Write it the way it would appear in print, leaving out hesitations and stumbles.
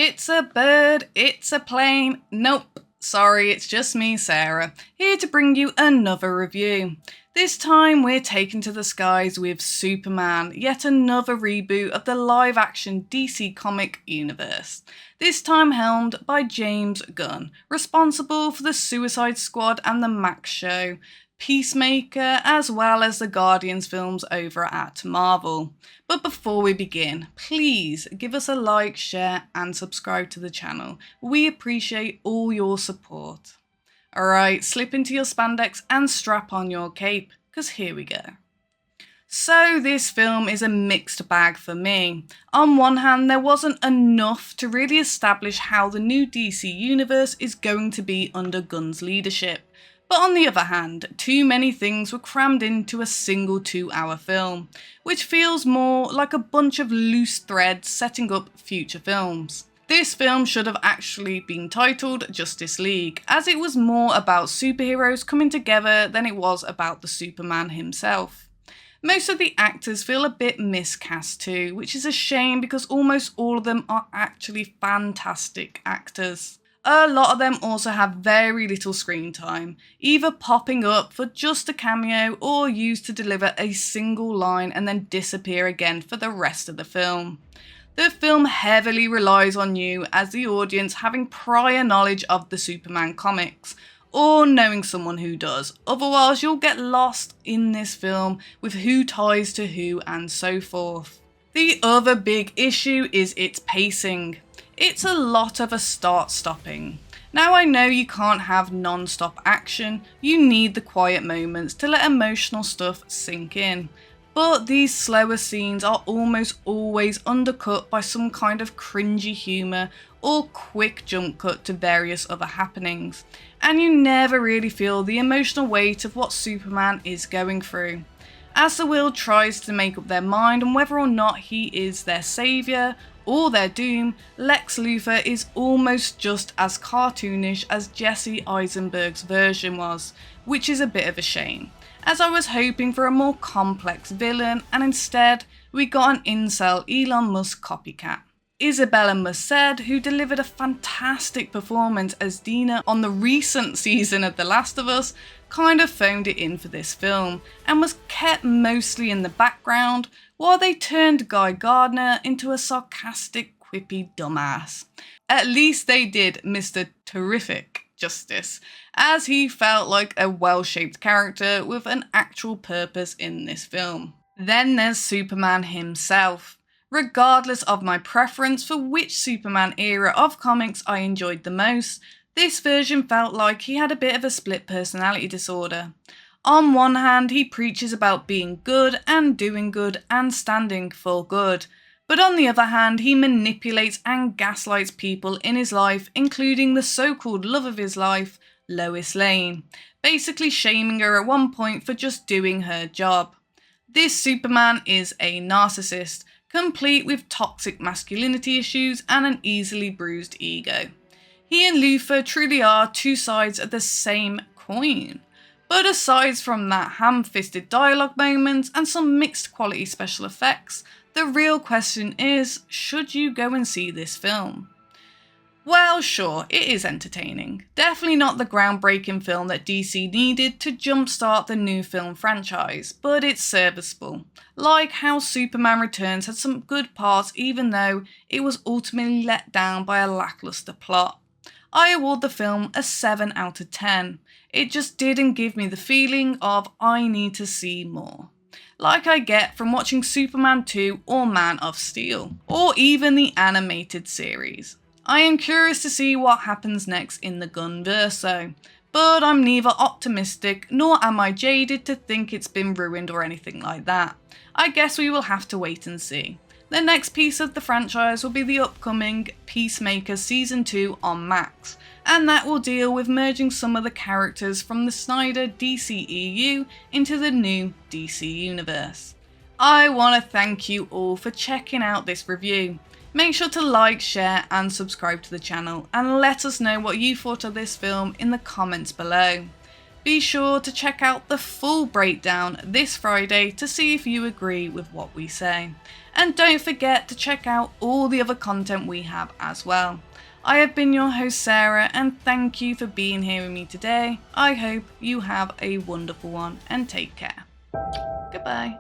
It's a bird, it's a plane. Nope, sorry, it's just me, Sarah, here to bring you another review. This time we're taken to the skies with Superman, yet another reboot of the live-action DC comic universe. This time helmed by James Gunn, responsible for the Suicide Squad and the Max Show, Peacemaker, as well as the Guardians films over at Marvel. But before we begin, please give us a like, share and subscribe to the channel. We appreciate all your support. Alright, slip into your spandex and strap on your cape, because here we go. So this film is a mixed bag for me. On one hand, there wasn't enough to really establish how the new DC universe is going to be under Gunn's leadership. But on the other hand, too many things were crammed into a single 2-hour film, which feels more like a bunch of loose threads setting up future films. This film should have actually been titled Justice League, as it was more about superheroes coming together than it was about the Superman himself. Most of the actors feel a bit miscast too, which is a shame because almost all of them are actually fantastic actors. A lot of them also have very little screen time, either popping up for just a cameo or used to deliver a single line and then disappear again for the rest of the film. The film heavily relies on you as the audience having prior knowledge of the Superman comics, or knowing someone who does, otherwise you'll get lost in this film with who ties to who and so forth. The other big issue is its pacing. It's a lot of a start-stopping. Now I know you can't have non-stop action, you need the quiet moments to let emotional stuff sink in. But these slower scenes are almost always undercut by some kind of cringy humour or quick jump cut to various other happenings, and you never really feel the emotional weight of what Superman is going through. As the world tries to make up their mind on whether or not he is their saviour or their doom, Lex Luthor is almost just as cartoonish as Jesse Eisenberg's version was, which is a bit of a shame, as I was hoping for a more complex villain and instead we got an incel Elon Musk copycat. Isabella Merced, who delivered a fantastic performance as Dina on the recent season of The Last of Us, kind of phoned it in for this film and was kept mostly in the background while they turned Guy Gardner into a sarcastic, quippy dumbass. At least they did Mr. Terrific justice, as he felt like a well-shaped character with an actual purpose in this film. Then there's Superman himself. Regardless of my preference for which Superman era of comics I enjoyed the most, this version felt like he had a bit of a split personality disorder. On one hand, he preaches about being good and doing good and standing for good, but on the other hand, he manipulates and gaslights people in his life, including the so-called love of his life, Lois Lane, basically shaming her at one point for just doing her job. This Superman is a narcissist, complete with toxic masculinity issues and an easily bruised ego. He and Luthor truly are two sides of the same coin. But aside from that ham-fisted dialogue moments and some mixed quality special effects, the real question is, should you go and see this film? Well, sure, it is entertaining. Definitely not the groundbreaking film that DC needed to jumpstart the new film franchise, but it's serviceable. Like how Superman Returns had some good parts even though it was ultimately let down by a lackluster plot. I award the film a 7 out of 10. It just didn't give me the feeling of I need to see more, like I get from watching Superman 2 or Man of Steel, or even the animated series. I am curious to see what happens next in the Gunverse though, but I'm neither optimistic nor am I jaded to think it's been ruined or anything like that. I guess we will have to wait and see. The next piece of the franchise will be the upcoming Peacemaker Season 2 on Max, and that will deal with merging some of the characters from the Snyder DCEU into the new DC Universe. I want to thank you all for checking out this review. Make sure to like, share and subscribe to the channel and let us know what you thought of this film in the comments below. Be sure to check out the full breakdown this Friday to see if you agree with what we say. And don't forget to check out all the other content we have as well. I have been your host Sarah, and thank you for being here with me today. I hope you have a wonderful one and take care. Goodbye.